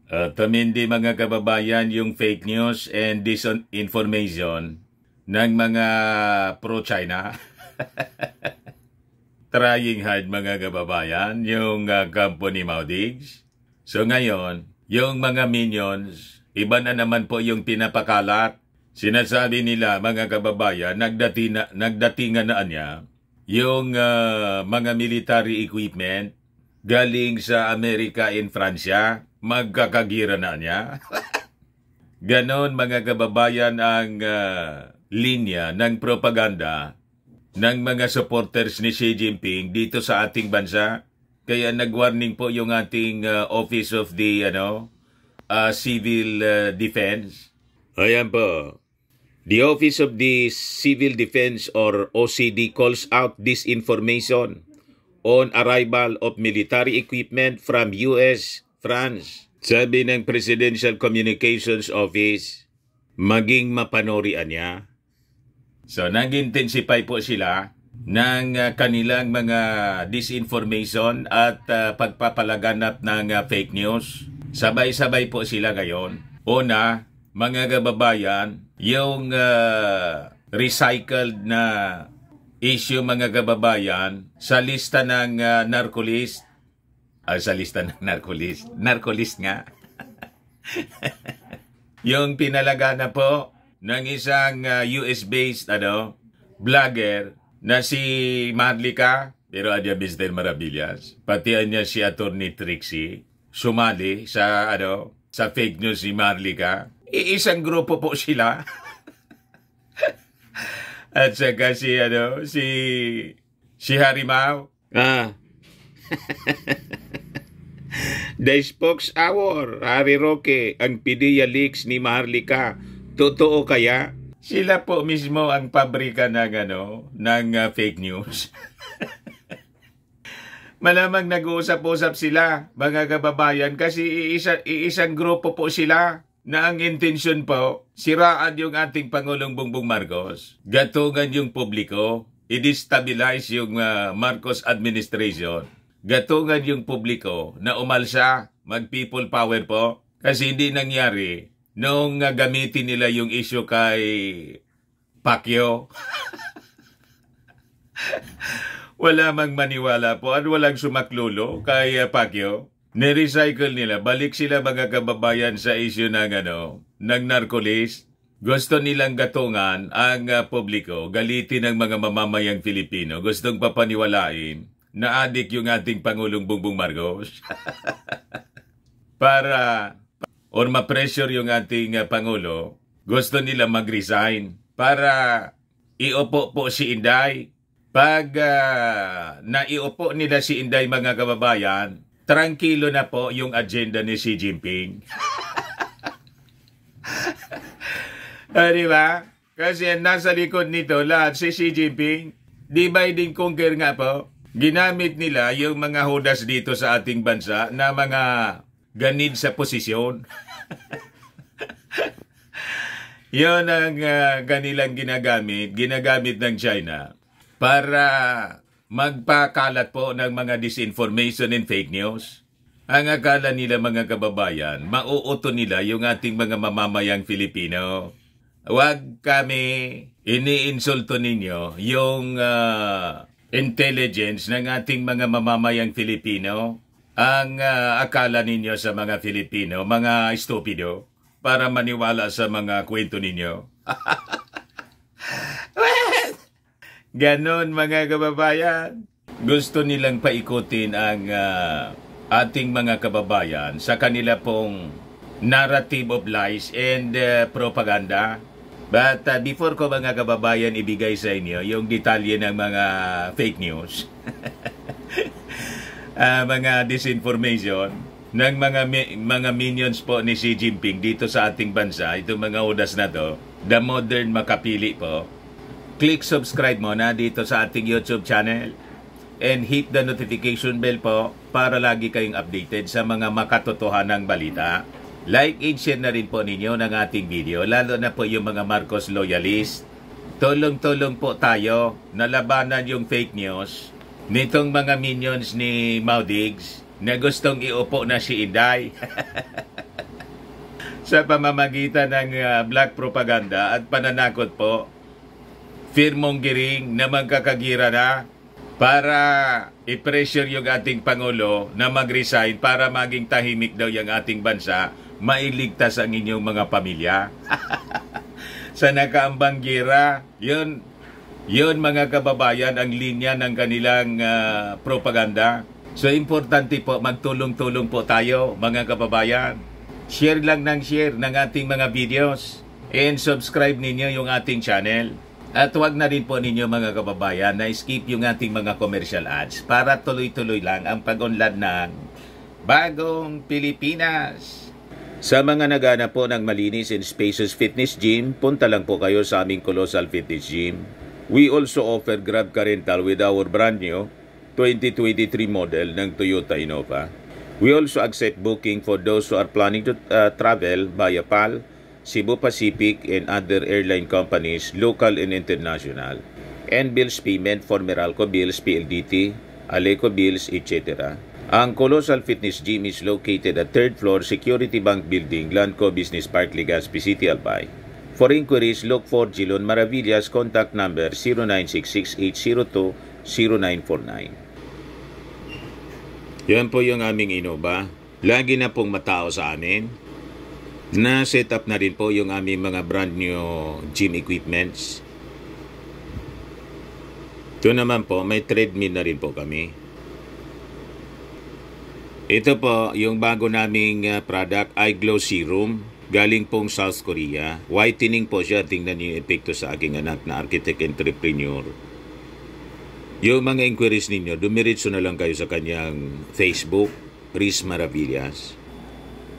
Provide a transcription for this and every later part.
Tumindi mga kababayan yung fake news and disinformation ng mga pro-China. Trying hard mga kababayan yung kampo ni Maudigs. So ngayon, yung mga minions, iba na naman po yung pinapakalat. Sinasabi nila mga kababayan, nagdatingan na niya yung mga military equipment galing sa Amerika and Fransya. Magkakagira na niya. Ganon mga kababayan ang linya ng propaganda ng mga supporters ni Xi Jinping dito sa ating bansa. Kaya nag-warning po yung ating Office of the Civil Defense. Ayan po. The Office of the Civil Defense or OCD calls out disinformation on arrival of military equipment from US, France. Sabi ng Presidential Communications Office, maging mapanorian niya. So, nag-intensify po sila ng kanilang mga disinformation at pagpapalaganap ng fake news. Sabay-sabay po sila ngayon. Una, mga kababayan, yung recycled na issue mga kababayan sa lista ng narcolist. Sa lista ng narcolist. Narcolist nga. Yung pinalagana po ng isang US-based vlogger na si Marlica, pero adya Mr. Maravillas. Pati niya si Attorney Trixie sumali sa sa fake news si Marlica. Isang grupo po sila. At saka si Harimau. The Spokes Hour, Harry Roque, ang PDEA leaks ni Maharlika. Totoo kaya? Sila po mismo ang pabrika ng fake news. Malamang nag-uusap-usap sila, mga kababayan, kasi isang grupo po sila na ang intensyon po, siraan yung ating Pangulong Bongbong Marcos, gatungan yung publiko, i-destabilize yung Marcos administration, gatungan yung publiko na umalsa, mag-people power po, kasi hindi nangyari nung gamitin nila yung issue kay Pacquiao. Wala mang maniwala po at walang sumaklulo kay Pacquiao. Nirecycle nila, balik sila mga kababayan sa issue ng narcolist. Gusto nilang gatungan ang publiko, galitin ng mga mamamayang Filipino. Gustong papaniwalain na adik yung ating Pangulong Bongbong Marcos. Or ma-pressure yung ating Pangulo, gusto nila mag-resign para iupo po si Inday. Pag naiupo nila si Inday mga kababayan, tranquilo na po yung agenda ni Xi Jinping. Diba? Kasi nasa likod nito lahat si Xi Jinping. Divide and conquer nga po. Ginamit nila yung mga hudas dito sa ating bansa na mga ganid sa posisyon. Yun ang kanilang ginagamit ng China para magpakalat po ng mga disinformation and fake news. Ang akala nila mga kababayan, mauuto nila yung ating mga mamamayang Filipino. Huwag kami iniinsulto ninyo yung intelligence ng ating mga mamamayang Filipino. Ang akala ninyo sa mga Filipino, mga estupido, para maniwala sa mga kwento ninyo. Ganon mga kababayan. Gusto nilang paikutin ang ating mga kababayan sa kanila pong narrative of lies and propaganda. But before ko mga kababayan ibigay sa inyo yung detalye ng mga fake news, mga disinformation ng mga minions po ni Xi Jinping dito sa ating bansa, itong mga udas na to, the modern makapili po, click subscribe mo na dito sa ating YouTube channel and hit the notification bell po para lagi kayong updated sa mga makatotohanang balita. Like and share na rin po ninyo ng ating video, lalo na po yung mga Marcos loyalist. Tulong-tulong po tayo na labanan yung fake news nitong mga minions ni Maudigs na gustong iupo na si Inday. sa pamamagitan ng black propaganda at pananakot po, fearmongering na magkakagira na para i-pressure yung ating Pangulo na mag-resign para maging tahimik daw yung ating bansa, mailigtas ang inyong mga pamilya. Sa nakaambang gira, yun mga kababayan, ang linya ng kanilang propaganda. So importante po, magtulong-tulong po tayo mga kababayan. Share lang ng share ng ating mga videos and subscribe ninyo yung ating channel. At huwag na rin po ninyo mga kababayan na skip yung ating mga commercial ads para tuloy-tuloy lang ang pag-unlad ng Bagong Pilipinas. Sa mga naghanap po ng malinis and spacious fitness gym, punta lang po kayo sa aming Colossal Fitness Gym. We also offer Grab Car Rental with our brand new 2023 model ng Toyota Innova. We also accept booking for those who are planning to travel via PAL, Cebu Pacific, and other airline companies, local and international. And bills payment for Meralco Bills, PLDT, Aleco Bills, etc. Ang Colossal Fitness Gym is located at 3rd floor Security Bank Building, Landco Business Park, Legazpi City, Albay. For inquiries, look for Gilon Maravillas, contact number 0966-802-0949. Yan po yung aming Innova. Lagi na pong matao sa amin. Na-set up na rin po yung aming mga brand new gym equipments. Ito naman po, may treadmill na rin po kami. Ito po, yung bago naming product, iGlow Serum. Galing pong South Korea. Whitening po siya. Tingnan niyo yung epekto sa aking anak na architect entrepreneur. Yung mga inquiries ninyo, dumiritso na lang kayo sa kanyang Facebook, Riz Maravillas.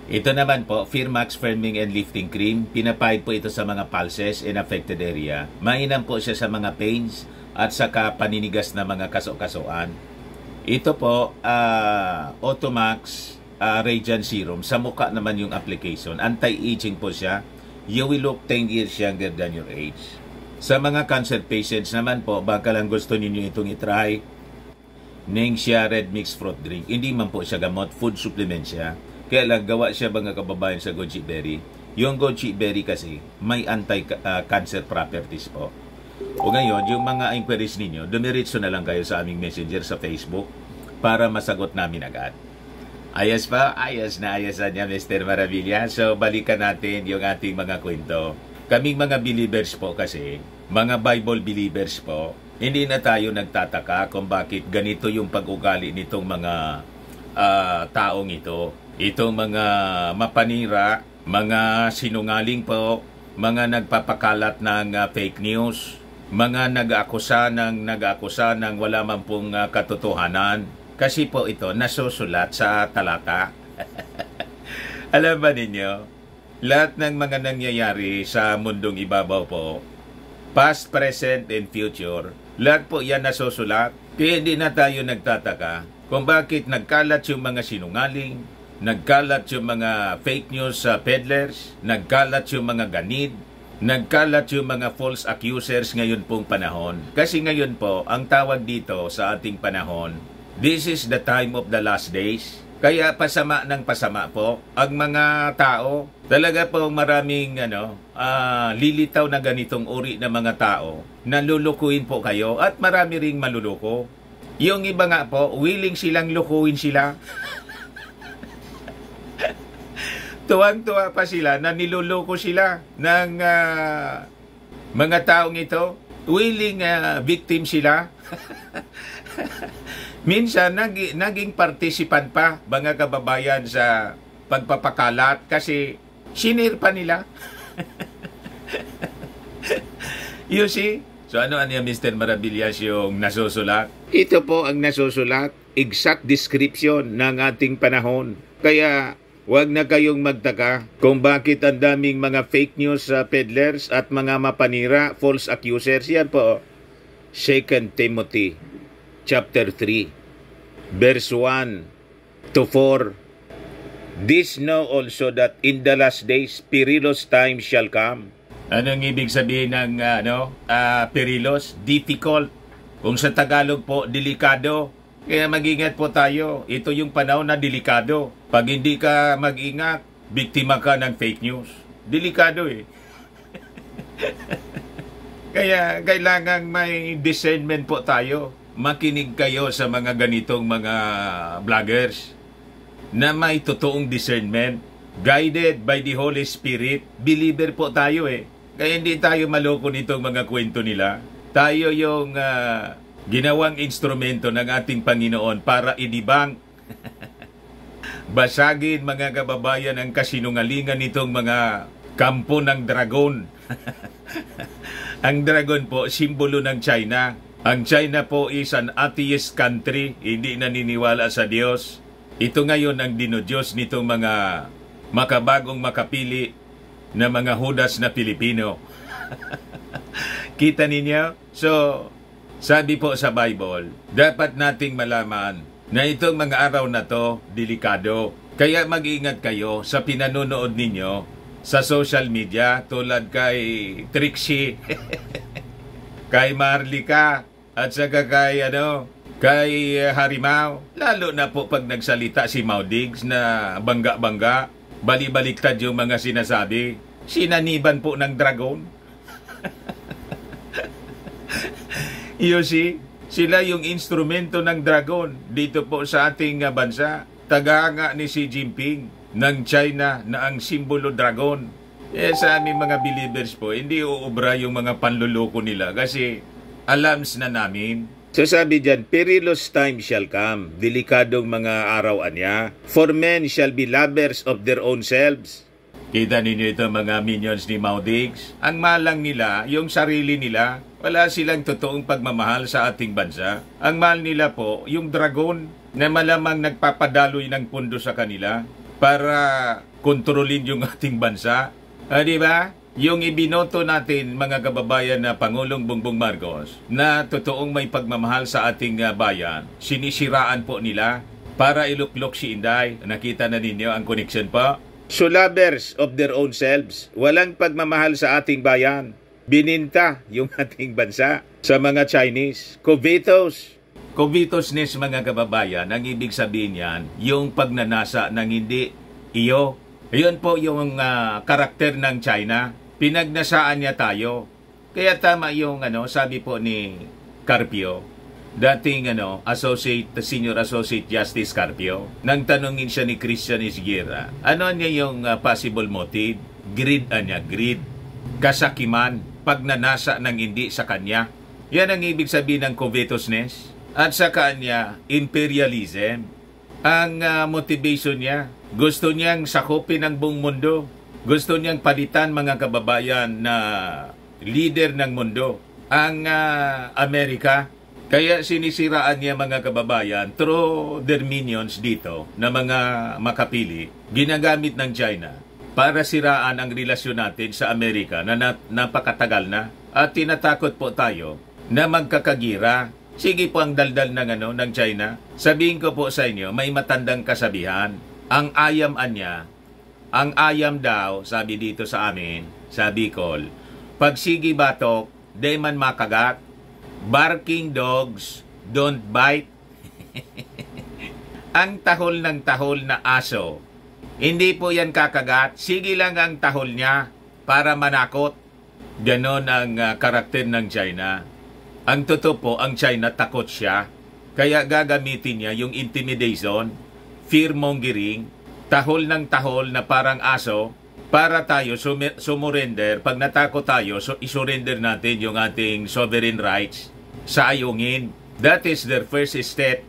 Ito naman po, Firmax Firming and Lifting Cream. Pinapahid po ito sa mga pulses and affected area. Mainam po siya sa mga pains at saka paninigas na mga kaso-kasuan. Ito po, Automax Radiant Serum. Sa mukha naman yung application. Anti-aging po siya. You will look 10 years younger than your age. Sa mga cancer patients naman po, baka lang gusto ninyo itong itry. Ningxia Red Mixed Fruit Drink. Hindi man po siya gamot, food supplement siya. Kaya lang gawa siya mga kababayan sa goji berry. Yung goji berry kasi may anti-cancer properties po. O ngayon, yung mga inquiries ninyo, dumiritso na lang kayo sa aming messenger sa Facebook para masagot namin agad. Ayos pa? Ayos na niya, Mr. Maravilla. So, balikan natin yung ating mga kwento. Kaming mga believers po kasi, mga Bible believers po, hindi na tayo nagtataka kung bakit ganito yung pag-ugali nitong mga taong ito. Itong mga mapanira, mga sinungaling po, mga nagpapakalat ng fake news, mga nag-akusa ng wala man pong katotohanan. Kasi po ito nasusulat sa talata. Alam ba ninyo, lahat ng mga nangyayari sa mundong ibabaw po, past, present, and future, lahat po yan nasusulat. Kaya hindi na tayo nagtataka kung bakit nagkalat yung mga sinungaling, nagkalat yung mga fake news peddlers, nagkalat yung mga ganid, nagkalat yung mga false accusers ngayon pong panahon. Kasi ngayon po, ang tawag dito sa ating panahon, this is the time of the last days. Kaya pasama ng pasama po ang mga tao. Talaga po maraming lilitaw na ganitong uri na mga tao na lulukuin po kayo at marami ring maluluko. Yung iba nga po, willing silang lukuin sila. Tuwang-tuwa pa sila na niluloko sila ng mga taong ito. Willing victim sila. Minsan, naging participant pa, mga kababayan, sa pagpapakalat kasi sinir pa nila. You see? So ano yan, Mr. Maravillas, yung nasusulat? Ito po ang nasusulat. Exact description ng ating panahon. Kaya huwag na kayong magtaka kung bakit ang daming mga fake news peddlers at mga mapanira, false accusers. Yan po, 2 Timothy chapter 3, verse 1 to 4. This know also that in the last days perilous times shall come. Anong ibig sabihin ng perilous? Difficult. Kung sa Tagalog po, delikado. Kaya mag-ingat po tayo. Ito yung panahon na delikado. Pag hindi ka mag-ingat, biktima ka ng fake news. Delikado eh. Kaya kailangan may discernment po tayo. Makinig kayo sa mga ganitong mga vloggers na may totoong discernment. Guided by the Holy Spirit. Believer po tayo eh. Kaya hindi tayo maloko nitong mga kwento nila. Tayo yung ginawang instrumento ng ating Panginoon para idibang, basagin mga kababayan ang kasinungalingan nitong mga kampo ng dragon. Ang dragon po, simbolo ng China. Ang China po is an atheist country, hindi naniniwala sa Diyos. Ito ngayon ang dinodiyos nitong mga makabagong makapili na mga hudas na Pilipino. Kita ninyo? So, sabi po sa Bible, dapat nating malaman na itong mga araw na to, delikado. Kaya mag-iingat kayo sa pinanonood ninyo sa social media tulad kay Trixie, kay Marlica, at saka kay Harimau. Lalo na po pag nagsalita si Maudigs na bangga-bangga, bali-baliktad yung mga sinasabi. Sinaniban po ng dragon. You see? Sila yung instrumento ng dragon dito po sa ating bansa. Tagahanga ni Xi Jinping ng China na ang simbolo dragon. Sa aming mga believers po, hindi uubra yung mga panluloko nila kasi alams na namin. So sabi dyan, perilous time shall come, delikadong mga araw anya, for men shall be lovers of their own selves. Kita ninyo ito mga minions ni Maudigs. Ang malang nila, yung sarili nila, wala silang totoong pagmamahal sa ating bansa. Ang mahal nila po, yung dragon na malamang nagpapadaloy ng pundo sa kanila para kontrolin yung ating bansa. Di ba? Yung ibinoto natin mga kababayan na Pangulong Bongbong Marcos na totoong may pagmamahal sa ating bayan, sinisiraan po nila para iluklok si Inday. Nakita na ninyo ang connection po. So lovers of their own selves, walang pagmamahal sa ating bayan. Bininta yung ating bansa sa mga Chinese. Covetous. Covetousness mga kababayan, ang ibig sabihin yan, yung pagnanasa ng hindi iyo. Yun po yung karakter ng China. Pinagnasaan niya tayo. Kaya tama yung sabi po ni Carpio, dating Senior Associate Justice Carpio, nang tanungin siya ni Christian Esguerra, ano niya yung possible motive? Greed greed. Kasakiman, pagnanasa ng hindi sa kanya. Yan ang ibig sabihin ng covetousness. At sa kanya, imperialism. Ang motivation niya, gusto niyang sakupin ang buong mundo. Gusto niyang palitan mga kababayan na leader ng mundo, ang Amerika. Kaya sinisiraan niya mga kababayan through their minions dito na mga makapili, ginagamit ng China para siraan ang relasyon natin sa Amerika na napakatagal na. At tinatakot po tayo na magkakagira. Sige po ang daldal ng China. Sabihin ko po sa inyo, may matandang kasabihan. Ang ayam daw, sabi dito sa amin, sa Bicol, pag sige batok, di man makagat, barking dogs don't bite. Ang tahol ng tahol na aso, hindi po yan kakagat, sige lang ang tahol niya para manakot. Ganon ang karakter ng China. Ang totoo po, ang China takot siya, kaya gagamitin niya yung intimidation, fear-mongering, tahol ng tahol na parang aso para tayo sumurrender. Pag natakot tayo, isurrender natin yung ating sovereign rights sa ayungin. That is their first step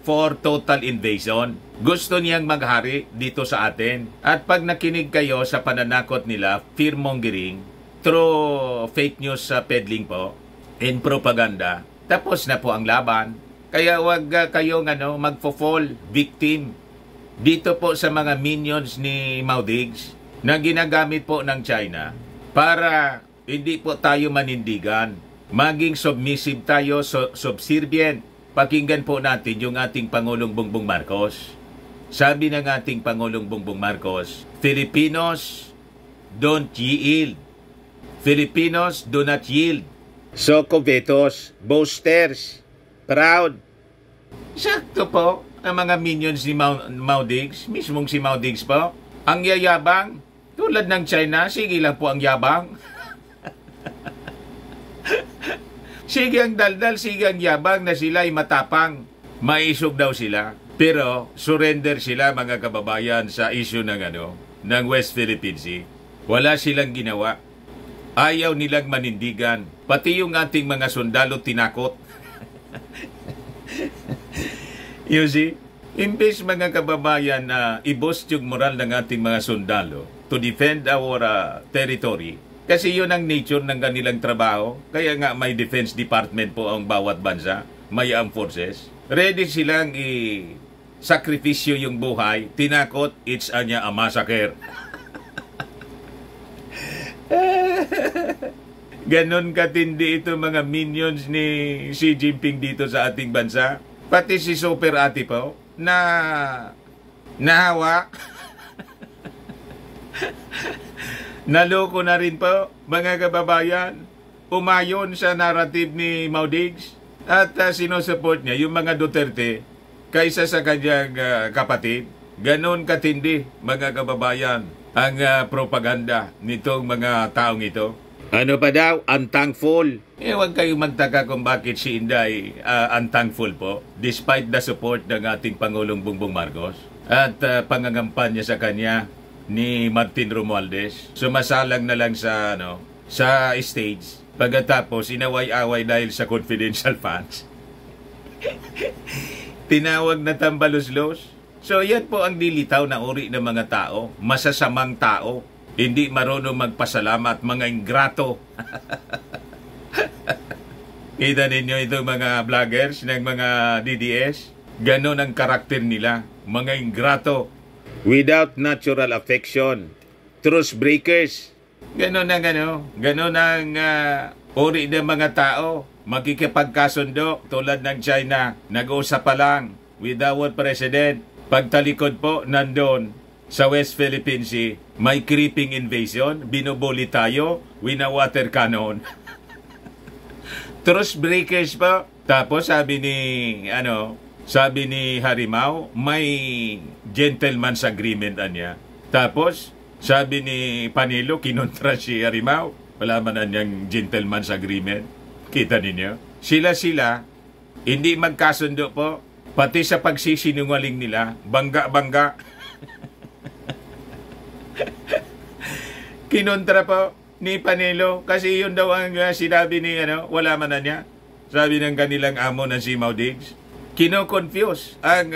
for total invasion. Gusto niyang maghari dito sa atin. At pag nakinig kayo sa pananakot nila, fear-mongering, through fake news sa peddling po, and propaganda, tapos na po ang laban. Kaya wag kayong magfo-fall victim dito po sa mga minions ni Maudigs na ginagamit po ng China para hindi po tayo manindigan. Maging submissive tayo, subservient. Pakinggan po natin yung ating Pangulong Bongbong Marcos. Sabi ng ating Pangulong Bongbong Marcos, Filipinos don't yield. Filipinos do not yield. So covetous, boasters, proud. Sakto po ang mga minions ni Maudigs, mismong si Maudigs po. Ang yayabang, tulad ng China, sige lang po ang yabang. Sige ang daldal, sige ang yabang na sila ay matapang. Maisog daw sila. Pero surrender sila mga kababayan sa issue ng West Philippine Sea. Wala silang ginawa. Ayaw nilang manindigan. Pati yung ating mga sundalo tinakot. You see? Imbes mga kababayan na i-boost yung moral ng ating mga sundalo to defend our territory. Kasi yun ang nature ng kanilang trabaho. Kaya nga may defense department po ang bawat bansa. May armed forces. Ready silang i-sakripisyo yung buhay. Tinakot, it's a massacre. Ganon katindi ito mga minions ni Xi Jinping dito sa ating bansa. Pati si Super Ate po na nahawa. Naloko na rin po mga kababayan. Umayon sa narrative ni Maudigs at sinusupport niya yung mga Duterte kaysa sa kanyang kapatid. Ganon katindi mga kababayan ang propaganda nitong mga taong ito. Ano pa daw? Unthankful. Huwag kayong magtaka kung bakit si Inday unthankful po despite the support ng ating Pangulong Bongbong Marcos at pangangampanya sa kanya ni Martin Romualdez. Sumasalang na lang sa sa stage pagkatapos inaway-away dahil sa confidential funds. Tinawag na tambaluslos. So yan po ang dilitaw na uri ng mga tao, masasamang tao. Hindi marunong magpasalamat, mga ingrato. Kita ninyo itong mga vloggers ng mga DDS? Ganon ang karakter nila, mga ingrato. Without natural affection. Truce breakers. Ganon ang uri ng mga tao. Makikipagkasundo tulad ng China. Nag-uusap pa lang with our president. Pagtalikod po, nandun sa West Philippine Sea, may creeping invasion, binubuli tayo, wina-water cannon. Truce breakers po. Tapos sabi ni Harimau, may gentleman's agreement niya. Tapos sabi ni Panilo, kinontra si Harimau, wala man niyang gentleman's agreement. Kita ninyo? Sila, hindi magkasundo po. Pati sa pagsisinungaling nila, bangga-bangga. Kinontra po ni Panelo kasi yun daw ang sinabi ni wala man na niya. Sabi ng kanilang amo na si Maudigs. Kino-confuse ang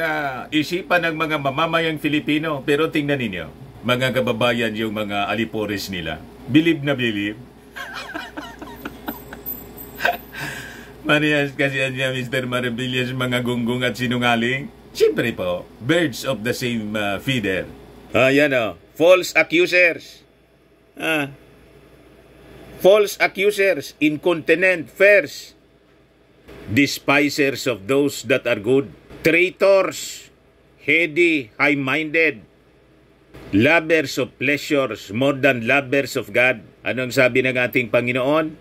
isipan ng mga mamamayang Filipino. Pero tingnan ninyo, mga kababayan yung mga alipores nila. Believe na believe. Mariyas kasi niya Mr. Maravillas mga gunggong at sinungaling. Siyempre po, birds of the same feather. False accusers. False accusers, incontinent, fairs, despisers of those that are good, traitors, heady, high-minded, lovers of pleasures more than lovers of God. Anong sabi ng ating Panginoon?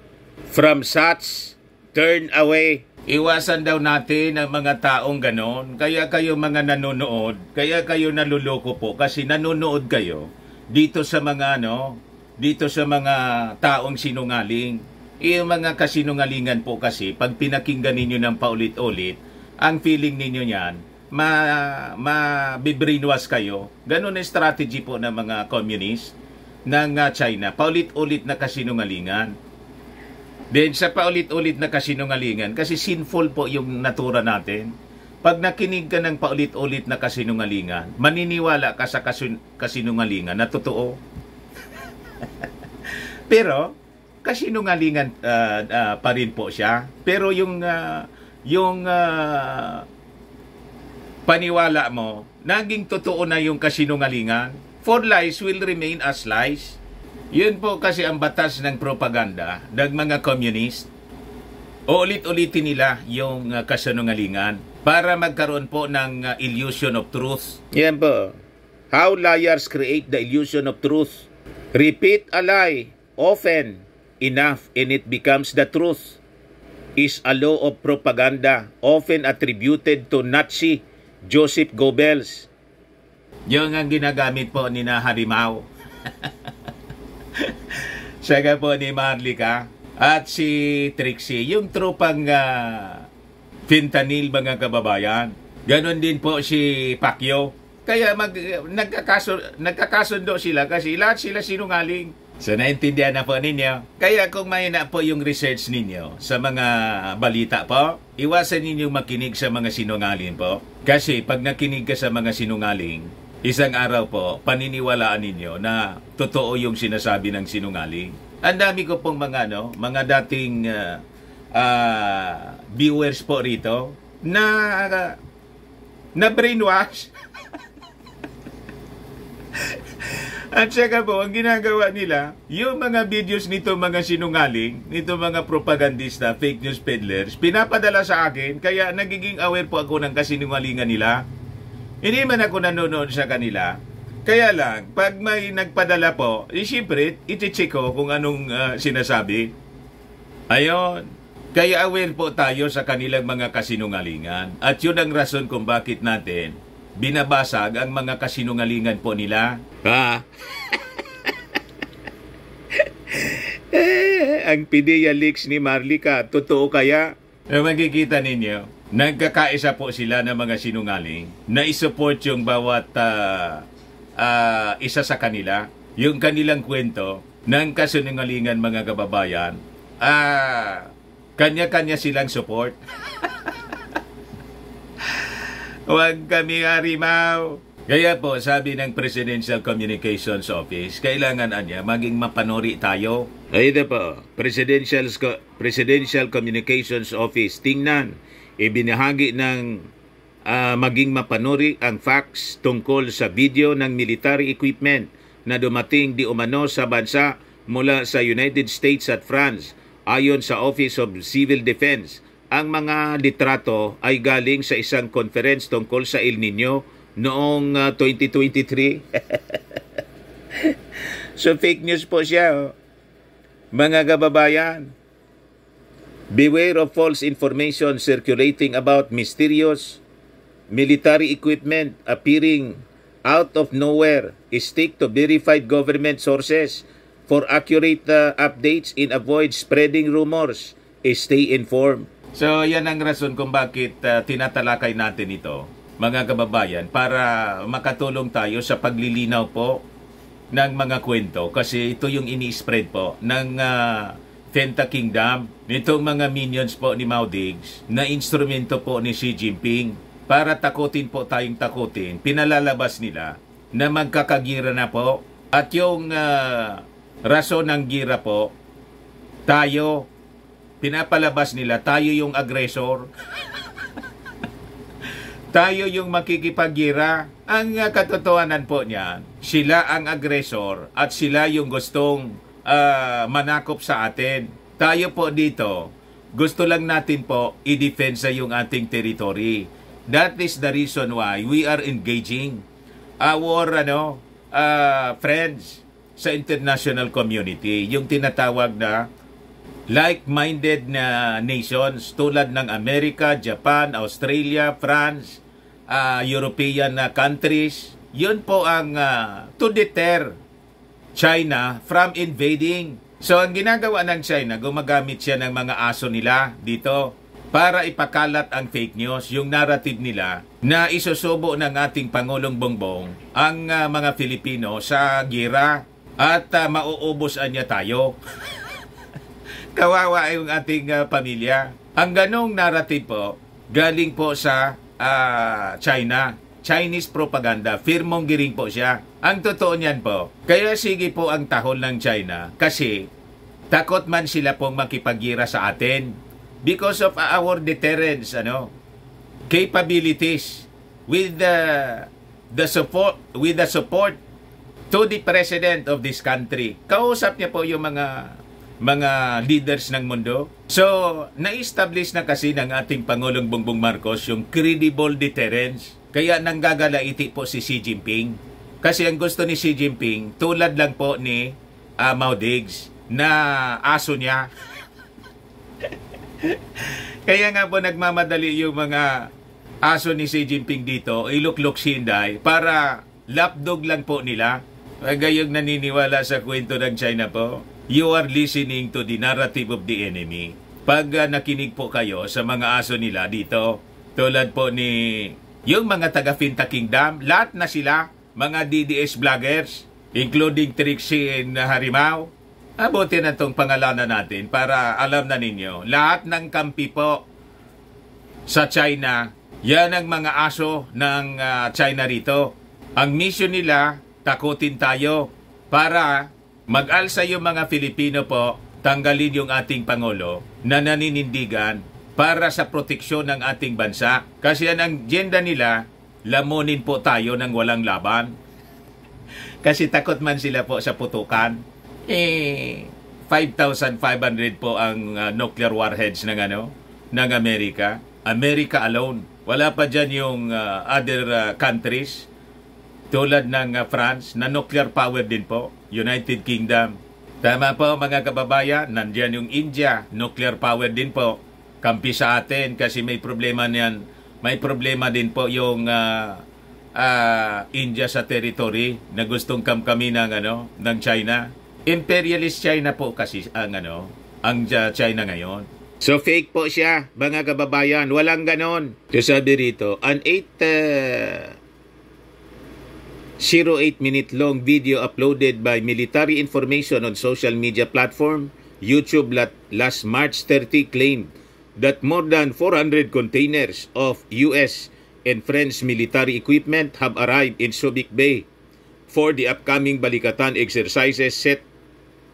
From such, turn away. Iwasan daw natin ang mga taong ganon. Kaya kayo mga nanonood, kaya kayo naluloko po kasi nanonood kayo dito sa mga dito sa mga taong sinungaling. Yung mga kasinungalingan po kasi pag pinakinggan ninyo ng paulit-ulit, ang feeling ninyo yan, mabibrainwash kayo. Ganon ang strategy po ng mga communist ng China. Paulit-ulit na kasinungalingan. Then sa paulit-ulit na kasinungalingan, kasi sinful po yung natura natin. Pag nakinig ka ng paulit-ulit na kasinungalingan, maniniwala ka sa kasinungalingan na totoo. Pero kasinungalingan pa rin po siya. Pero yung paniwala mo, naging totoo na yung kasinungalingan. For lies will remain as lies. Yun po kasi ang batas ng propaganda ng mga communist. Ulit-ulitin nila yung kasinungalingan para magkaroon po ng illusion of truth. Yan po. How liars create the illusion of truth. Repeat a lie often enough and it becomes the truth. Is a law of propaganda often attributed to Nazi Joseph Goebbels. Yung ang ginagamit po ni na Harimaw. Saka po ni Marlica at si Trixie, yung tropang fentanyl mga kababayan. Ganon din po si Pacquiao. Kaya nagkakasundo sila kasi lahat sila sinungaling. So naintindihan na po ninyo. Kaya kung may na po yung research ninyo sa mga balita po, iwasan ninyong makinig sa mga sinungaling po. Kasi pag nakinig ka sa mga sinungaling, isang araw po, paniniwalaan ninyo na totoo yung sinasabi ng sinungaling. Ang dami ko pong mga dating viewers po rito na brainwash. At saka po, ang ginagawa nila, yung mga videos nito mga sinungaling, nito mga propagandista, fake news peddlers, pinapadala sa akin, kaya nagiging aware po ako ng kasinungalingan nila. Hindi man ako nanonood sa kanila. Kaya lang, pag may nagpadala po, siyempre, iti-check ko kung anong sinasabi. Ayon. Kaya aware po tayo sa kanilang mga kasinungalingan. At yun ang rason kung bakit natin binabasag ang mga kasinungalingan po nila. Ang PDEA leaks ni Marlica, totoo kaya? Magkikita ninyo, nagkakaisa po sila ng mga sinungaling na isupport yung bawat isa sa kanila. Yung kanilang kwento ng kasinungalingan mga kababayan, kanya-kanya silang support. Huwag kami harimaw. Kaya po, sabi ng Presidential Communications Office, kailangan niya maging mapanuri tayo. Ito po, Presidential Communications Office, tingnan, ibinahagi ng maging mapanuri ang facts tungkol sa video ng military equipment na dumating di umano sa bansa mula sa United States at France. Ayon sa Office of Civil Defense, ang mga litrato ay galing sa isang conference tungkol sa El Nino noong 2023. So fake news po siya. Mga kababayan, beware of false information circulating about mysterious military equipment appearing out of nowhere. Stick to verified government sources for accurate updates and avoid spreading rumors. Stay informed. So yan ang rason kung bakit tinatalakay natin ito, mga kababayan, para makatulong tayo sa paglilinaw po ng mga kwento. Kasi ito yung ini-spread po ng Fenta Kingdom, nitong mga minions po ni Mao Diggs, na instrumento po ni Xi Jinping para takutin po tayong takutin. Pinalalabas nila na magkakagira na po at yung rason ng gira po, tayo. Pinapalabas nila, tayo yung aggressor. Tayo yung makikipagira. Ang katotohanan po niyan, sila ang aggressor at sila yung gustong manakop sa atin. Tayo po dito, gusto lang natin po i-defensa yung ating territory. That is the reason why we are engaging our friends sa international community. Yung tinatawag na like-minded na nations tulad ng Amerika, Japan, Australia, France, European countries. Yun po ang to deter China from invading. So ang ginagawa ng China, gumagamit siya ng mga aso nila dito para ipakalat ang fake news, yung narrative nila na isusubo ng ating Pangulong Bongbong ang mga Filipino sa gira at mauubusan niya tayo. Kawawa yung ating pamilya. Ang ganong narrative po, galing po sa China. Chinese propaganda. Firmongering po siya. Ang totoo niyan po, kaya sige po ang tahol ng China kasi takot man sila pong makipagira sa atin because of our deterrence, capabilities with the support to the president of this country. Kausap niya po yung mga leaders ng mundo. So, na-establish na kasi ng ating Pangulong Bongbong Marcos yung credible deterrence. Kaya nanggagalaiti po si Xi Jinping. Kasi ang gusto ni Xi Jinping, tulad lang po ni Mao Diggs, na aso niya. Kaya nga po nagmamadali yung mga aso ni Xi Jinping dito, iluklok Sinday, para lapdog lang po nila. Gayong naniniwala sa kwento ng China po, you are listening to the narrative of the enemy. Pag nakinig po kayo sa mga aso nila dito, tulad po ni yung mga taga Finta Kingdom, lahat na sila, mga DDS vloggers, including Trixie and Harimaw, abutin na itong pangalanan natin para alam na ninyo, lahat ng kampi po sa China, yan ang mga aso ng China rito. Ang mission nila, takutin tayo para mag-alsa yung mga Filipino po, tanggalin yung ating Pangulo na naninindigan para sa proteksyon ng ating bansa. Kasi yan ang agenda nila, lamunin po tayo ng walang laban. Kasi takot man sila po sa putukan. 5,500 po ang nuclear warheads ng Amerika. Amerika alone. Wala pa dyan yung other countries tulad ng France na nuclear power din po, United Kingdom. Tama po mga kababayan, nandyan yung India, nuclear power din po. Kampi sa atin kasi may problema niyan. May problema din po yung India sa territory na gustong kamkami ng China. Imperialist China po kasi ang China ngayon. So fake po siya, mga kababayan, walang ganon. So sabi rito, an 08-minute long video uploaded by Military Information on social media platform YouTube last March 30 claimed that more than 400 containers of US and French military equipment have arrived in Subic Bay for the upcoming Balikatan exercises set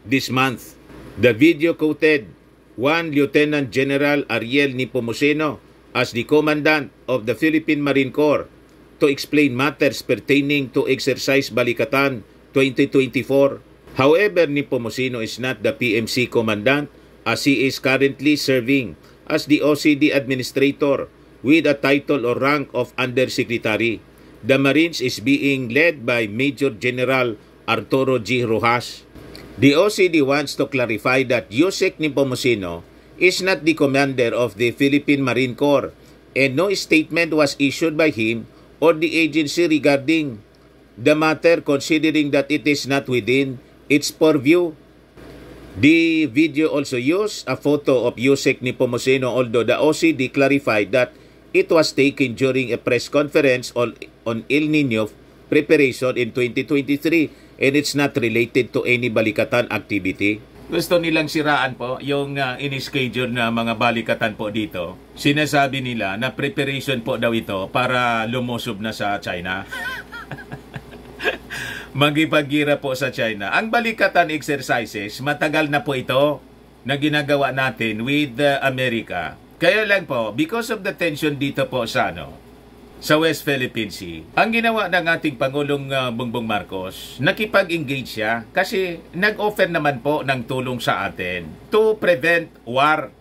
this month. The video quoted one Lieutenant General Ariel Nepomuceno as the commandant of the Philippine Marine Corps to explain matters pertaining to Exercise Balikatan 2024. However, Nepomuceno is not the PMC commandant as he is currently serving as the OCD administrator with a title or rank of Undersecretary. The Marines is being led by Major General Arturo G. Rojas. The OCD wants to clarify that Yusek Nepomuceno is not the commander of the Philippine Marine Corps and no statement was issued by him or the agency regarding the matter, considering that it is not within its purview. The video also used a photo of Yusek Nepomuceno, although the OCD clarified that it was taken during a press conference on El Nino preparation in 2023 and it's not related to any Balikatan activity. Gusto nilang siraan po yung in-schedule na mga balikatan po dito. Sinasabi nila na preparation po daw ito para lumusob na sa China. Magipagira po sa China. Ang balikatan exercises, matagal na po ito na ginagawa natin with America. Kaya lang po, because of the tension dito po sa West Philippine Sea, ang ginawa ng ating Pangulong Bongbong Marcos, nakipag-engage siya kasi nag-offer naman po ng tulong sa atin to prevent war.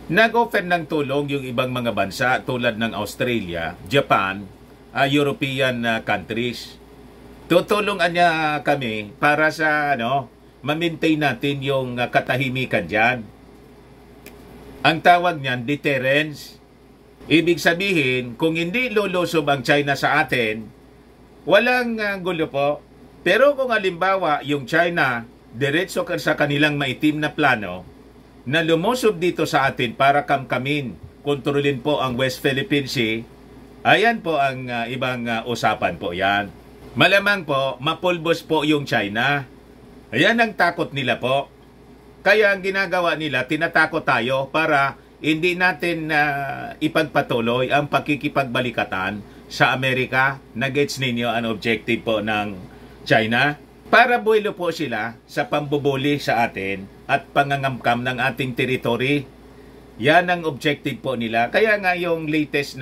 Nag-offer ng tulong yung ibang mga bansa tulad ng Australia, Japan, European countries. Tutulungan niya kami para sa ma-maintain natin yung katahimikan dyan. Ang tawag niyan, deterrence. Ibig sabihin, kung hindi lulusob ang China sa atin, walang gulo po. Pero kung halimbawa yung China, diretso sa kanilang maitim na plano, na lumusob dito sa atin para kamkamin, kontrolin po ang West Philippine Sea, ayan po ang ibang usapan po yan. Malamang po, mapulbos po yung China. Ayan ang takot nila po. Kaya ang ginagawa nila, tinatakot tayo para hindi natin ipagpatuloy ang pakikipagbalikatan sa Amerika. Na-gets ninyo ang objective po ng China? Para buwelo po sila sa pambubuli sa atin at pangangamkam ng ating territory. Yan ang objective po nila. Kaya nga yung latest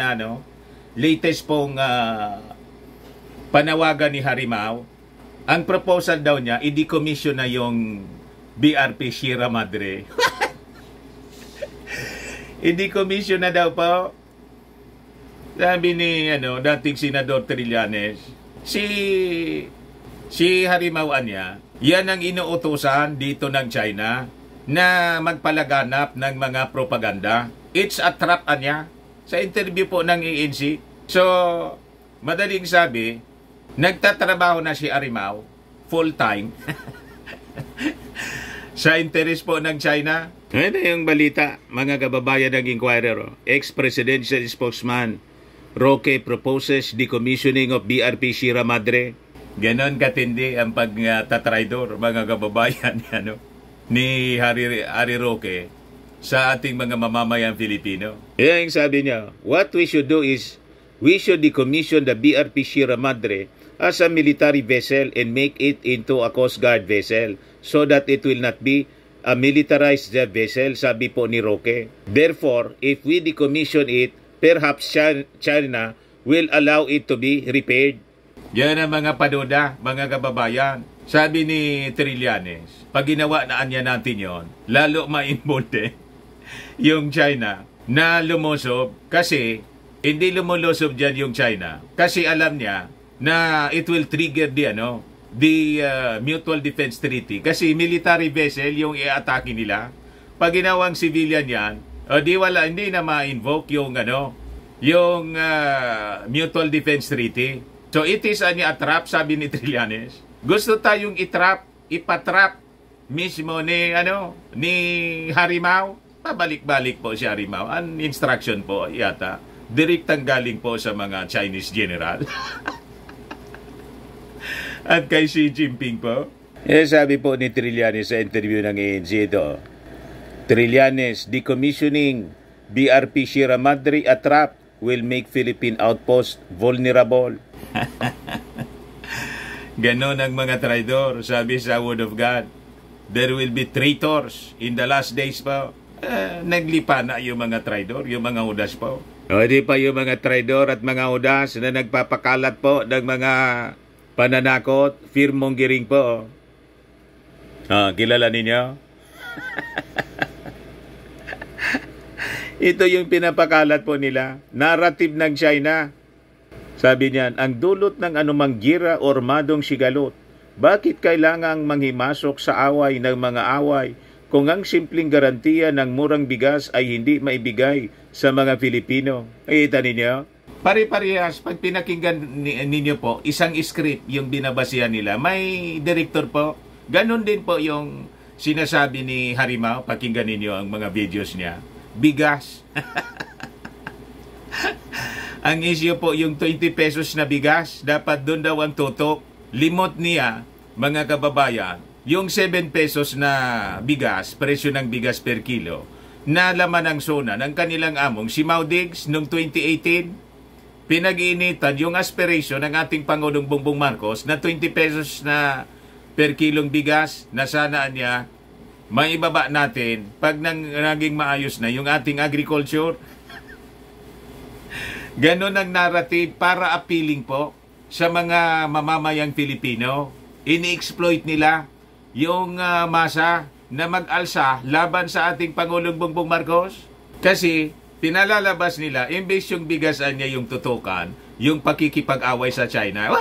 pong panawagan ni Harimaw, ang proposal daw niya, i-decommission na yung BRP Sierra Madre. I-decommission na daw po. Sabi ni dating Senador Trillanes, si Harimaw niya, yan ang inuutusan dito ng China na magpalaganap ng mga propaganda. It's a trap niya sa interview po ng ANC. So, madaling sabi, Nagtatrabaho na si Arimao full-time sa interes po ng China. Ano yung balita, mga kababayan ng Inquirer? Ex-presidential spokesman Roque proposes decommissioning of BRP Sierra Madre. Ganon katindi ang pagtatraidor, mga kababayan ni Harry Roque sa ating mga mamamayang Filipino. Yan yung sabi niya, what we should do is, we should decommission the BRP Sierra Madre as a military vessel and make it into a Coast Guard vessel so that it will not be a militarized vessel, sabi po ni Roque. Therefore, if we decommission it, perhaps China will allow it to be repaired. Yan ang mga paduda, mga kababayan. Sabi ni Trillanes, pag ginawa na anya natin yon, lalo ma-imbonde yung China na lumusob kasi hindi lumulusob dyan yung China kasi alam niya na it will trigger the Mutual Defense Treaty kasi military vessel yung i-atake nila. Pag ginawang civilian yan, hindi na ma-invoke yung Mutual Defense Treaty. So it is a trap, sabi ni Trillanes. Gusto tayong ipatrap mismo ni Harimao. Pabalik-balik po si Harimao. Ang instruction po yata direktang galing po sa mga Chinese general. At kay Xi Jinping po. Sabi po ni Trillanes sa interview ng ANC ito, Trillanes, decommissioning BRP Sierra Madre a trap will make Philippine outpost vulnerable. Ganon ang mga traidor, sabi sa Word of God. There will be traitors in the last days po. Naglipa na yung mga traidor, yung mga udas po. O di pa yung mga traidor at mga udas na nagpapakalat po ng mga pananakot, fear-mongering po. Kilala ninyo? Ito yung pinapakalat po nila. Narrative ng China. Sabi niyan, ang dulot ng anumang gira o armadong sigalot. Bakit kailangang manghimasok sa away ng mga away kung ang simpleng garantiya ng murang bigas ay hindi maibigay sa mga Filipino? Kita ninyo? Pare-parehas, pag pinakinggan ninyo po, isang script yung binabasihan nila. May director po. Ganon din po yung sinasabi ni Harimao. Pakinggan ninyo ang mga videos niya. Bigas. Ang issue po yung 20 pesos na bigas, dapat doon daw ang tutok. Limot niya, mga kababayan, yung 7 pesos na bigas, presyo ng bigas per kilo, na laman ng sona ng kanilang among si Mau Diggs noong 2018, pinag-iinitan yung aspiration ng ating Pangulong Bongbong Marcos na 20 pesos na per kilong bigas na sana niya maibaba natin pag naging maayos na yung ating agriculture. Ganon ang narrative para appealing po sa mga mamamayang Filipino. Ini-exploit nila yung masa na mag-alsa laban sa ating Pangulong Bongbong Marcos. Kasi pinalalabas nila, imbes yung bigasan niya yung tutukan, yung pakikipag-away sa China.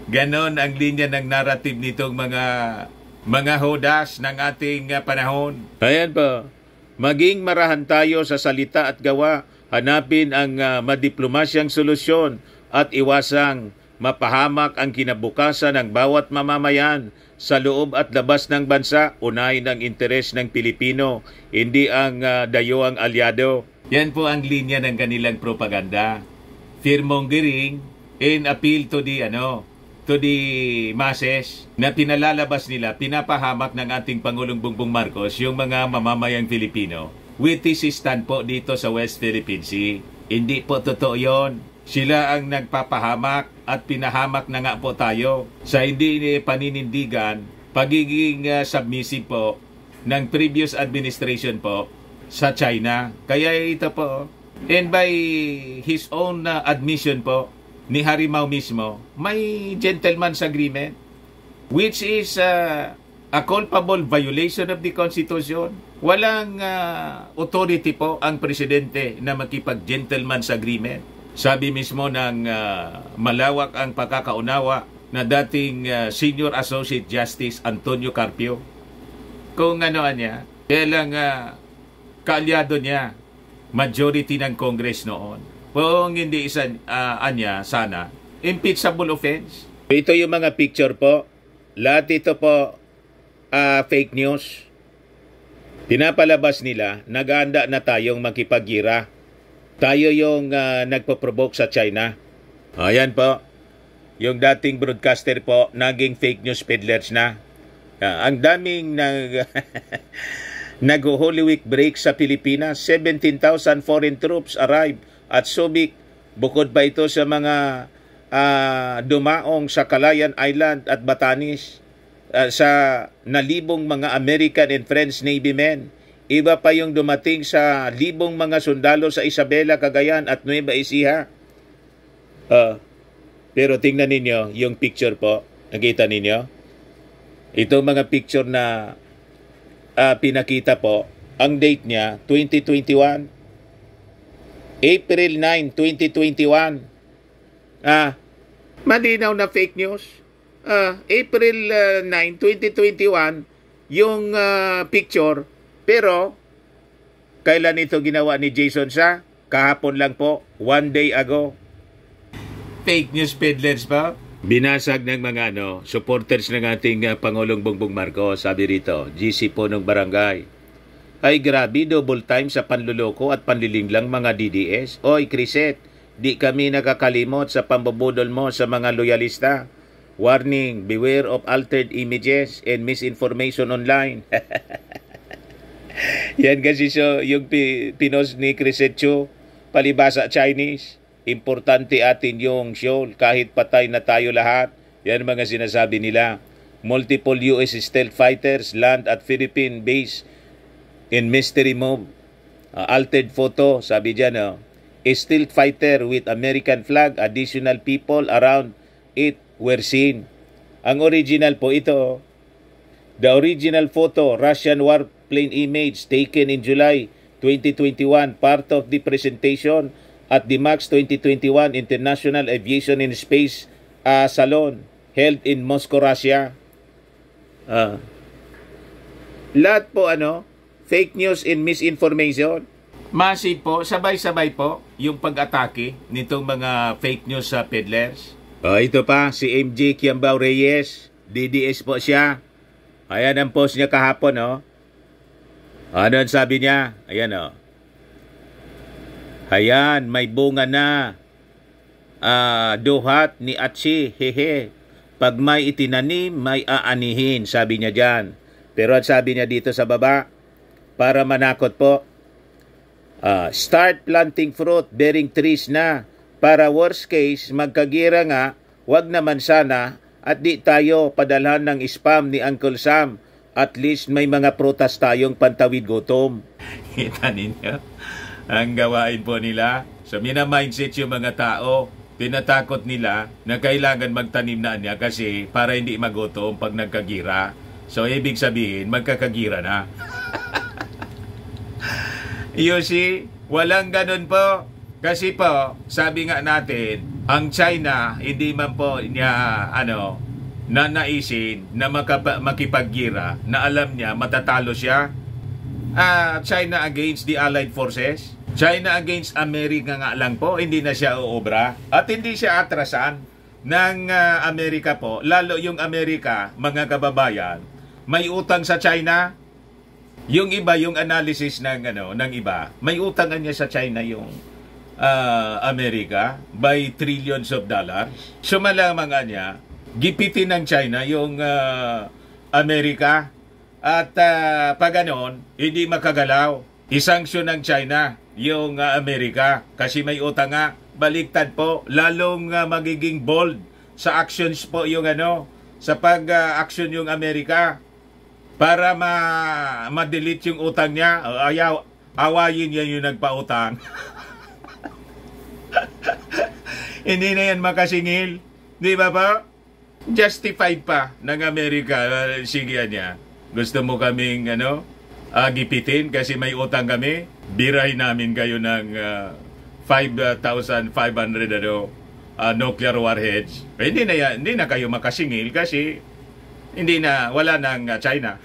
Ganon ang linya ng narrative nitong mga hodas ng ating panahon. Ayan po, maging marahan tayo sa salita at gawa, hanapin ang madiplomasyang solusyon at iwasang mapahamak ang kinabukasan ng bawat mamamayan sa loob at labas ng bansa. Unahin ang interes ng Pilipino, hindi ang dayuhang alyado. Yan po ang linya ng kanilang propaganda. Fear-mongering and appeal to the masses na pinalalabas nila, pinapahamak ng ating Pangulong Bongbong Marcos yung mga mamamayang Filipino. With his stand po dito sa West Philippine Sea. Hindi po totoo yun. Sila ang nagpapahamak at pinahamak na nga po tayo sa hindi paninindigan, pagiging submissive po ng previous administration po sa China. Kaya ito po, and by his own admission po, ni Harimao mismo, may gentleman's agreement which is a culpable violation of the Constitution. Walang authority po ang presidente na makipag-gentleman's agreement. Sabi mismo ng malawak ang pagkakaunawa na dating Senior Associate Justice Antonio Carpio. Kung niya, kailang kaalyado niya, majority ng Congress noon. Kung hindi isa sana, impeachable offense. Ito yung mga picture po. Lahat ito po fake news. Pinapalabas nila, nag-aanda na tayong makipagira. Tayo yung nagpo-provoke sa China. Ayan po. Yung dating broadcaster po, naging fake news peddlers na. Ang daming nag-Holy Week break sa Pilipinas. 17,000 foreign troops arrived at Subic. Bukod pa ito sa mga dumaong sa Calayan Island at Batanes. Sa nalibong mga American and French Navy men. Iba pa yung dumating sa libong mga sundalo sa Isabela, Cagayan at Nueva Ecija. Pero tingnan ninyo yung picture po. Nakita ninyo? Ito mga picture na pinakita po. Ang date niya, 2021. April 9, 2021. Malinaw na fake news. April 9, 2021, yung picture. Pero, kailan ito ginawa ni Jason Sa? Kahapon lang po, 1 day ago. Fake news peddlers pa? Binasag ng mga supporters ng ating Pangulong Bongbong Marcos, sabi rito, GC po ng barangay. Ay grabe, double time sa panluloko at panlilinglang mga DDS. Oy, Criset, di kami nakakalimot sa pambubudol mo sa mga loyalista. Warning, beware of altered images and misinformation online. Yan kasi yung pinos ni Criset Chu, palibasa Chinese. Importante atin yung show kahit patay na tayo lahat. Yan mga sinasabi nila. Multiple US stealth fighters land at Philippine base in mystery move. Altered photo, sabi dyan, a stealth fighter with American flag, additional people around it were seen. Ang original po ito, the original photo, Russian warplane image taken in July 2021, part of the presentation at the MAX 2021 International Aviation and Space Salon held in Moscow, Russia. Lahat po fake news and misinformation. Massive po, sabay-sabay po yung pag-atake nitong mga fake news sa peddlers. Ito pa, si MJ Kiambao Reyes, DDS po siya. Ayan ang post niya kahapon, Ano ang sabi niya? Ayan, Ayan, may bunga na. Duhat ni Atsi, hehe. Pag may itinanim, may aanihin, sabi niya dyan. Pero ang sabi niya dito sa baba, para manakot po, start planting fruit, bearing trees na. Para worst case, magkagira nga, wag naman sana, at di tayo padalhan ng spam ni Uncle Sam. At least may mga prutas tayong pantawid gutom. Kita ninyo? Ang gawain po nila. So, mina-mindset yung mga tao. Tinatakot nila na kailangan magtanim na niya kasi para hindi magutom pag nagkagira. So, ibig sabihin, magkakagira na. You see, walang ganun po. Kasi po, sabi nga natin, ang China, hindi man po niya, nanaisin na makipaggira na alam niya matatalo siya. China against the Allied Forces. China against America nga lang po, hindi na siya uobra. At hindi siya atrasan ng Amerika po. Lalo yung Amerika, mga kababayan, may utang sa China. Yung iba, yung analysis ng iba, may utang niya sa China yung Amerika by trillions of dollars. So malamang niya, gipitin ng China yung Amerika at pag ganon, hindi makagalaw. Isanksyon ng China yung Amerika kasi may utang nga. Baliktad po, lalong magiging bold sa actions po yung sa pag-action yung Amerika para ma-delete yung utang niya. Awayin niya yung nagpautang. Hindi na yan makasingil. Di ba pa? Justified pa ng Amerika. Sige niya. Gusto mo kaming gipitin kasi may utang kami? Birahin namin kayo ng 5,500 nuclear warheads. Hindi na kayo makasingil kasi wala nang China.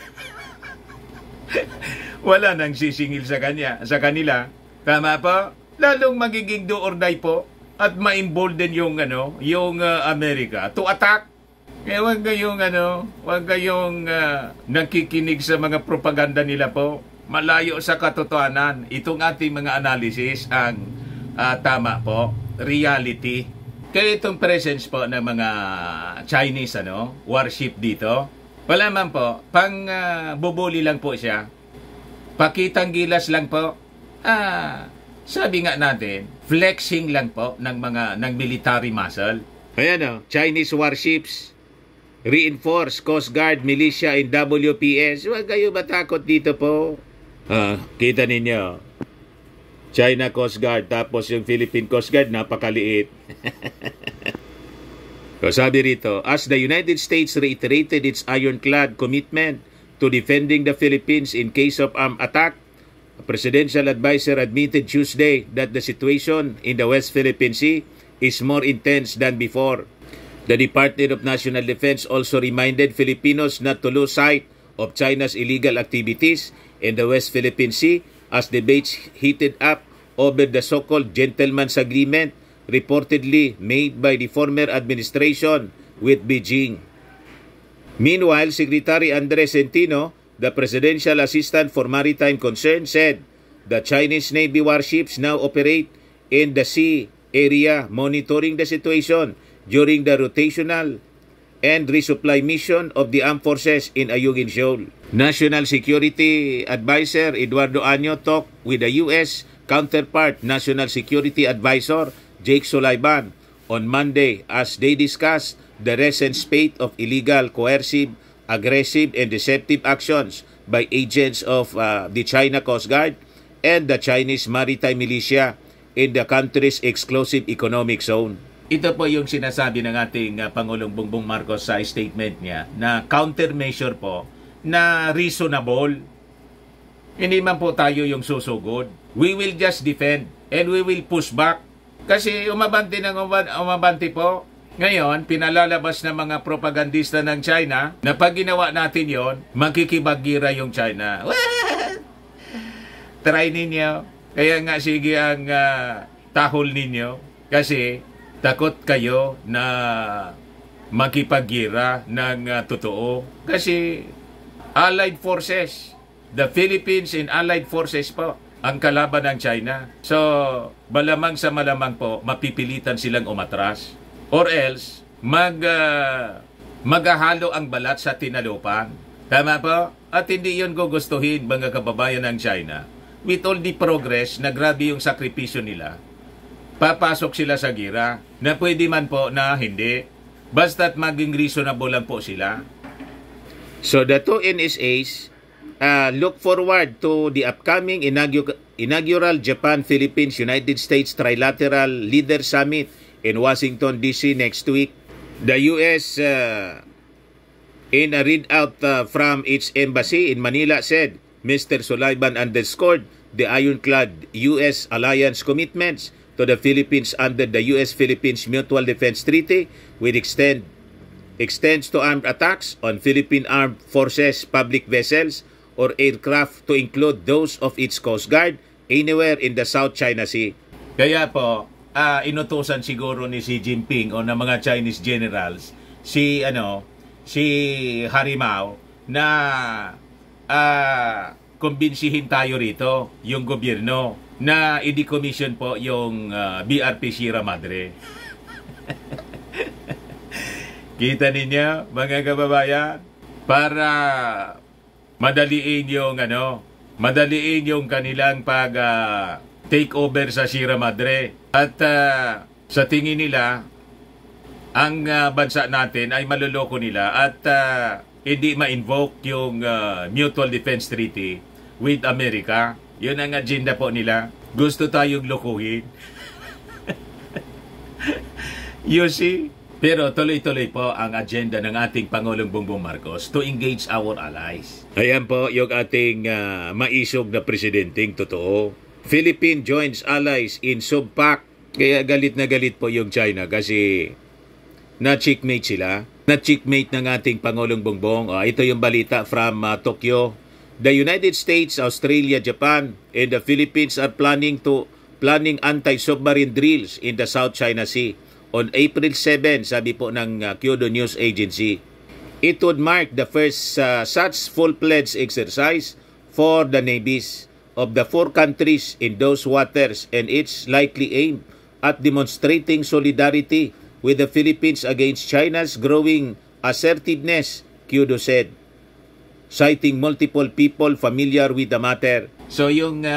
Wala nang sisingil sa kanila. Tama po? Lalong magiging do or die po at ma-embolden yung Amerika to attack. Kaya huwag kayong nakikinig sa mga propaganda nila po. Malayo sa katotohanan. Itong ating mga analysis ang tama po, reality. Kaya itong presence po ng mga Chinese warship dito, wala man po, pang bubuli lang po siya. Pakitang gilas lang po. Sabi nga natin, flexing lang po ng military muscle. Ayan Chinese warships, reinforce Coast Guard, militia, and WPS. Huwag kayo matakot dito po. Kita ninyo, China Coast Guard, tapos yung Philippine Coast Guard, napakaliit. So, sabi rito, as the United States reiterated its ironclad commitment to defending the Philippines in case of armed attack, a presidential advisor admitted Tuesday that the situation in the West Philippine Sea is more intense than before. The Department of National Defense also reminded Filipinos not to lose sight of China's illegal activities in the West Philippine Sea as debates heated up over the so-called gentleman's agreement reportedly made by the former administration with Beijing. Meanwhile, Secretary Andres Centino, the Presidential Assistant for Maritime Concerns, said the Chinese Navy warships now operate in the sea area monitoring the situation during the rotational and resupply mission of the armed forces in Ayungin Shoal. National Security Advisor Eduardo Año talked with the U.S. counterpart, National Security Advisor Jake Sullivan, on Monday as they discussed the recent spate of illegal, coercive, aggressive, and deceptive actions by agents of the China Coast Guard and the Chinese Maritime Militia in the country's exclusive economic zone. Ito po yung sinasabi ng ating Pangulong Bongbong Marcos sa statement niya na countermeasure po na reasonable. Hindi man po tayo yung susugod. We will just defend and we will push back. Kasi umabante po. Ngayon, pinalalabas ng mga propagandista ng China na pag ginawa natin yon, magkikibagira yung China. Try ninyo. Kaya nga sige ang tahol ninyo. Kasi takot kayo na makipagira ng totoo. Kasi Allied Forces, the Philippines and Allied Forces po ang kalaban ng China. So, malamang sa malamang po, mapipilitan silang umatras. Or else, maghahalo ang balat sa tinalupan. Tama po? At hindi yun gugustuhin, mga kababayan ng China. With all the progress na grabe yung sakripisyo nila, papasok sila sa gira na pwede man po na hindi. Basta't maging reasonable lang po sila. So, the two NSAs look forward to the upcoming inaugural Japan-Philippines-United States Trilateral Leader Summit in Washington, D.C. next week. The U.S., in a readout from its embassy in Manila, said Mr. Sullivan underscored the ironclad U.S. alliance commitments to the Philippines under the U.S.-Philippines Mutual Defense Treaty, which extends to armed attacks on Philippine Armed Forces public vessels or aircraft to include those of its Coast Guard anywhere in the South China Sea. Kaya po, inutusan siguro ni Xi Jinping o ng mga Chinese generals si Harimao na kumbinsihin tayo rito, yung gobyerno, na i-decommission po yung BRP Sierra Madre. Kita ninyo, mga kababayan, para madaliin yung kanilang pag take over sa Sierra Madre. At sa tingin nila, ang bansa natin ay maluloko nila at hindi ma-invoke yung Mutual Defense Treaty with America. Yun ang agenda po nila. Gusto tayong lukuhin. You see? Pero tuloy-tuloy po ang agenda ng ating Pangulong Bongbong Marcos to engage our allies. Ayan po yung ating maisog na presidenteng totoo. Philippines joins allies in subpact. Kaya galit na galit po yung China kasi na-checkmate sila. Na-checkmate ng ating Pangulong Bongbong. Ito yung balita from Tokyo. The United States, Australia, Japan, and the Philippines are planning to planning anti-submarine drills in the South China Sea. On April 7, sabi po ng Kyodo News Agency, it would mark the first such full-fledged exercise for the navies of the 4 countries in those waters, and it's likely aimed at demonstrating solidarity with the Philippines against China's growing assertiveness, Kyodo said, citing multiple people familiar with the matter. So yung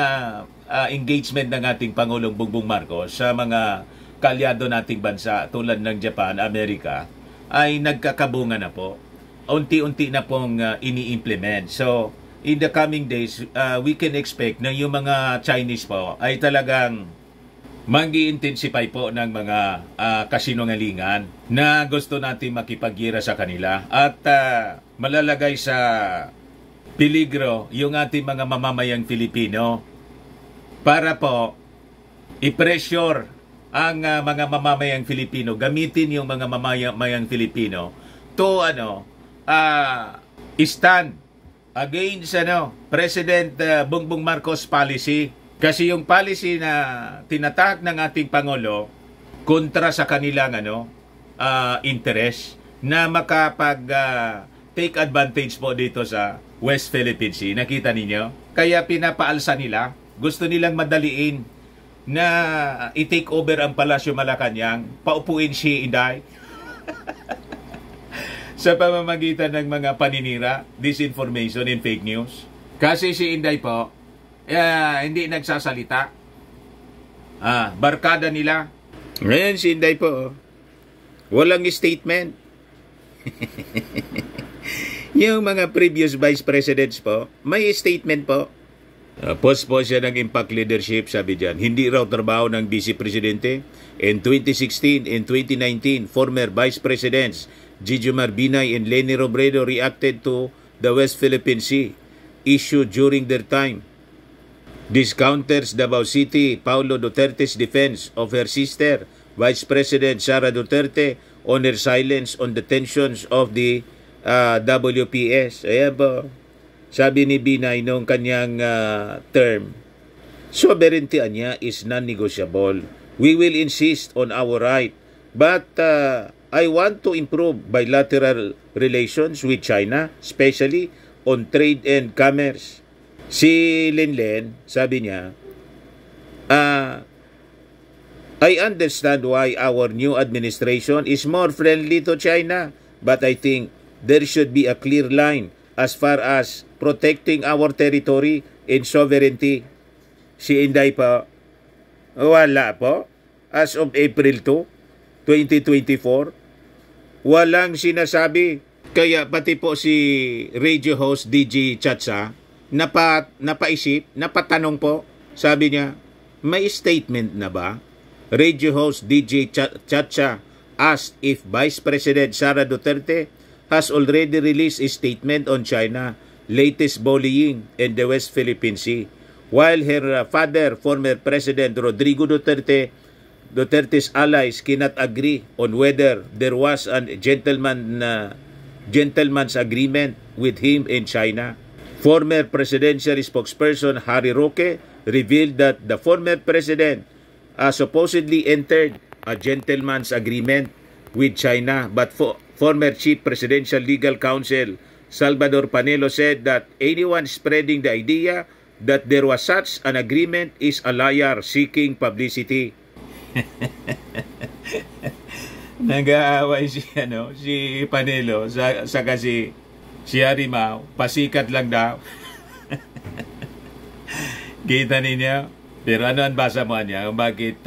engagement ng ating Pangulong Bongbong Marcos sa mga kalyado nating bansa tulad ng Japan, Amerika ay nagkakabunga na po. Unti-unti na pong ini-implement. So in the coming days, we can expect na yung mga Chinese po ay talagang mag-i-intensify po ng mga kasinungalingan na gusto natin makipaggira sa kanila at malalagay sa peligro yung ating mga mamamayang Filipino para po i-pressure ang mga mamamayang Filipino, gamitin yung mga mamamayang Filipino to stand against President Bongbong Marcos policy. Kasi yung policy na tinatahak ng ating Pangulo kontra sa kanilang interest na makapag take advantage po dito sa West Philippine Sea. Nakita ninyo? Kaya pinapaalsa nila, gusto nilang madaliin na i-take over ang Palasyo Malacanang, paupuin si Inday sa pamamagitan ng mga paninira, disinformation and fake news. Kasi si Inday po hindi nagsasalita. Barkada nila. Ngayon si Inday po, walang statement. Yung mga previous vice presidents po, may statement po. Post po siya ng impact leadership, sabi dyan. Hindi raw trabaho ng vice presidente. In 2016 and 2019, former vice presidents Jijomar Binay and Leni Robredo reacted to the West Philippine Sea issue during their time. This counters Davao City Paulo Duterte's defense of her sister, Vice President Sara Duterte, on her silence on the tensions of the WPS. Ayan po, sabi ni Binay noong kanyang term, sovereignty niya is non-negotiable. We will insist on our right, but I want to improve bilateral relations with China, especially on trade and commerce. Si Linlen, sabi niya, I understand why our new administration is more friendly to China, but I think there should be a clear line as far as protecting our territory and sovereignty. Si Inday po, wala po. As of April 2, 2024, walang sinasabi. Kaya pati po si radio host DJ Chacha, napaisip, napatanong po, sabi niya, may statement na ba? Radio host DJ Chacha asked if Vice President Sara Duterte has already released a statement on China latest bullying in the West Philippine Sea, while her father, former President Rodrigo Duterte's allies cannot agree on whether there was a gentleman's agreement with him in China. Former presidential spokesperson Harry Roque revealed that the former president supposedly entered a gentleman's agreement with China, but former chief presidential legal counsel Salvador Panelo said that anyone spreading the idea that there was such an agreement is a liar seeking publicity. Nag-aaway si Panelo sa kasi si Harimau, pasikat lang daw. Kita ninyo? Pero ano ang basa mo niya? Bakit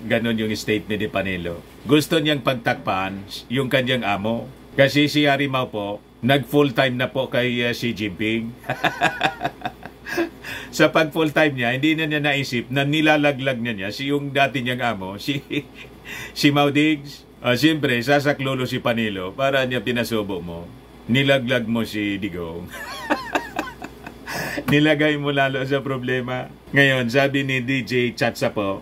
ganun yung statement ni Panelo? Gusto niyang pagtakpan yung kanyang amo. Kasi si Harimau po, nag-full-time na po kay Xi Jinping. Sa pag-full-time niya, hindi na niya naisip na nilalaglag niya si yung dati niyang amo, si Mau Diggs. Siyempre, sasaklolo si Panelo para niya pinasubo mo. Nilaglag mo si Digong. Nilagay mo lalo sa problema. Ngayon, sabi ni DJ Chatsa po,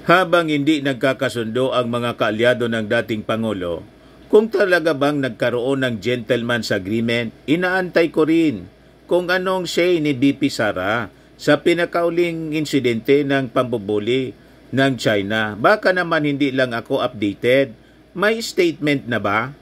habang hindi nagkakasundo ang mga kaalyado ng dating Pangulo, kung talaga bang nagkaroon ng gentleman's agreement, inaantay ko rin kung anong say ni BP Sara sa pinakauling insidente ng pambubuli ng China. Baka naman hindi lang ako updated. May statement na ba?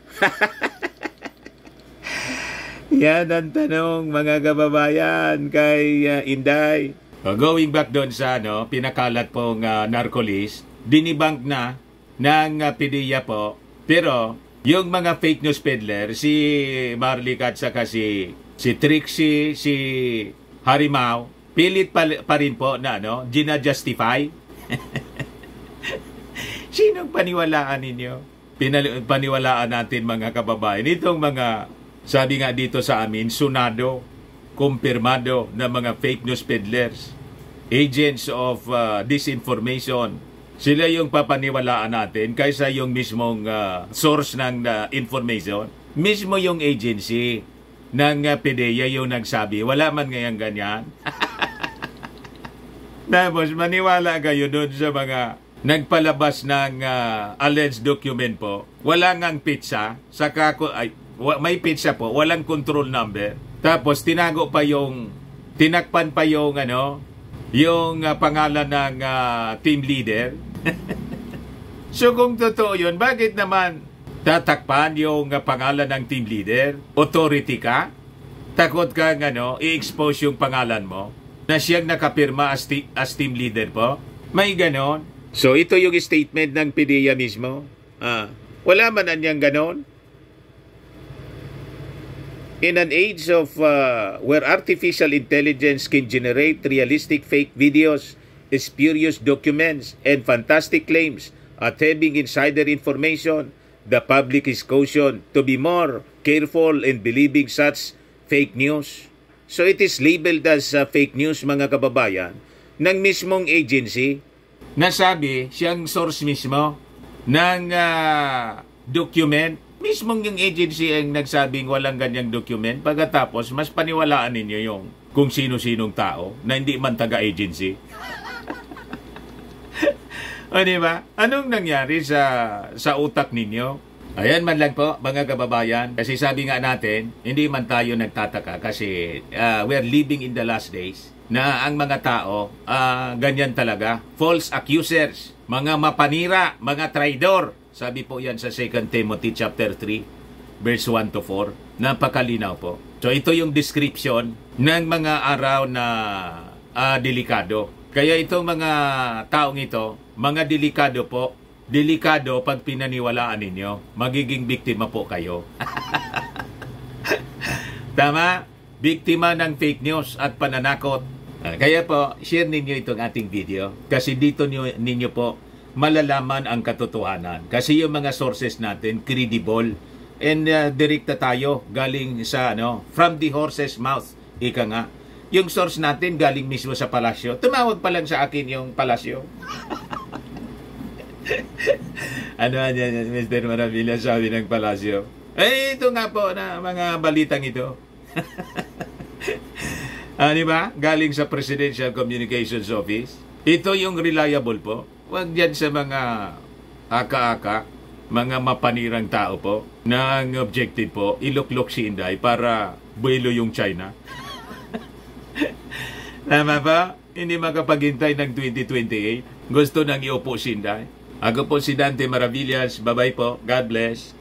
Yan ang tanong mga kababayan kay Inday. Going back doon sa pinakalat pong narco-list, dinibank na ng PDEA po. Pero yung mga fake news peddler, si Marlic at saka si Trixie, si Harimau, pilit pa rin po na gina-justify. Sinong paniwalaan ninyo? Paniwalaan natin mga kababayan. Itong mga, sabi nga dito sa amin, sunado, kumpirmado na mga fake news peddlers, agents of disinformation. Sila yung papaniwalaan natin kaysa yung mismong source ng information. Mismo yung agency ng PDEA yung nagsabi, wala man ngayang ganyan. Tapos maniwala kayo doon sa mga nagpalabas ng alleged document po. Wala ngang pizza, may pizza po, walang control number. Tapos tinakpan pa yung pangalan ng team leader. So kung totoo yun, bakit naman tatakpan yung pangalan ng team leader? Authority ka? Takot ka i-expose yung pangalan mo na siyang nakapirma as team leader po? May ganon? So ito yung statement ng PDEA mismo? Wala man anyang ganon? In an age of where artificial intelligence can generate realistic fake videos, spurious documents, and fantastic claims at having insider information, the public is cautioned to be more careful in believing such fake news. So it is labeled as fake news mga kababayan ng mismong agency. Nasabi siyang source mismo ng document. Mismong yung agency ang nagsabing walang ganyang document. Pagkatapos, mas paniwalaan ninyo yung kung sino-sinong tao na hindi man taga-agency. O diba? Anong nangyari sa utak ninyo? Ayan man lang po, mga kababayan. Kasi sabi nga natin, hindi man tayo nagtataka kasi we're living in the last days na ang mga tao, ganyan talaga. False accusers, mga mapanira, mga traidor. Sabi po yan sa 2 Timothy chapter 3, verse 1 to 4. Napakalinaw po. So ito yung description ng mga araw na delikado. Kaya itong mga taong ito, mga delikado po, delikado pag pinaniwalaan ninyo, magiging biktima po kayo. Tama? Biktima ng fake news at pananakot. Kaya po, share ninyo itong ating video kasi dito ninyo po malalaman ang katotohanan. Kasi yung mga sources natin, credible. And direkta tayo galing sa, from the horse's mouth. Ika nga. Yung source natin galing mismo sa palasyo. Tumawag pa lang sa akin yung palasyo. Ano yan, Mr. Maravilla, sabi ng palasyo? Ito nga po na mga balitang ito. Di ba? Galing sa Presidential Communications Office. Ito yung reliable po. Huwag dyan sa mga aka-aka, mga mapanirang tao po, na ang objective po, iluklok si Inday para buwelo yung China. Tama ba? Hindi makapaghintay ng 2028. Gusto nang iupo si Inday. Ako po si Dante Maravillas. Bye-bye po. God bless.